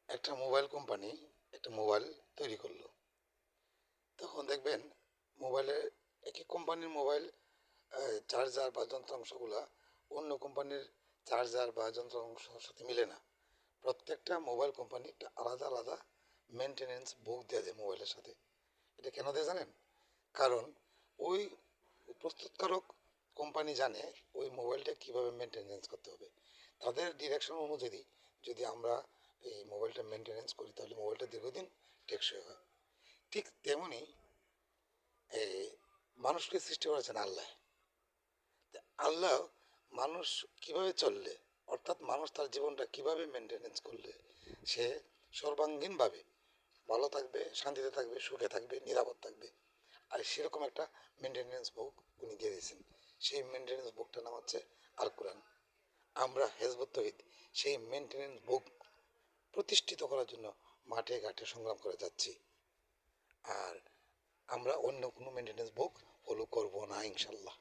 একটা mobile company একটা mobile তৈরি করলো। তখন দেখবেন মোবাইলের একই কোম্পানির মোবাইল চার্জার বা যন্ত্রাংশগুলা অন্য কোম্পানির চার্জার বা যন্ত্রাংশের সাথে মিলে না। প্রত্যেকটা মোবাইল কোম্পানি একটা আলাদা আলাদা মেনটেনেন্স বুক দেওয়া দেয় মোবাইলের সাথে। এটা কেন দেয় জানেন? কারণ ওই প্রস্তুতকারক কোম্পানি জানে ওই মোবাইলটা কিভাবে মেনটেনেন্স করতে হবে। তাদের ডিরেকশন অনুযায়ী যদি আমরা এই মোবাইলটা মেনটেনেন্স করি তাহলে মোবাইলটা দীর্ঘদিন টেকসই হয়। ঠিক তেমনি এই মানুষকে সৃষ্টি করেছেন আল্লাহ। আল্লাহ মানুষ কিভাবে চললে, অর্থাৎ মানুষ তার জীবনটা কিভাবে মেনটেনেন্স করলে সে সর্বাঙ্গীনভাবে ভালো থাকবে, শান্তিতে থাকবে, সুখে থাকবে, নিরাপদ থাকবে, আর সেরকম একটা মেনটেনেন্স বুক উনি দিয়ে দিয়েছেন। সেই মেনটেনেন্স বুকটার নাম হচ্ছে আল কোরআন। আমরা হেজবুত তৌহিদ সেই মেনটেনেন্স বুক প্রতিষ্ঠিত করার জন্য মাঠে ঘাটে সংগ্রাম করে যাচ্ছি। আর আমরা অন্য কোনো মেনটেনেন্স বুক ফলো করবো না ইনশাল্লাহ।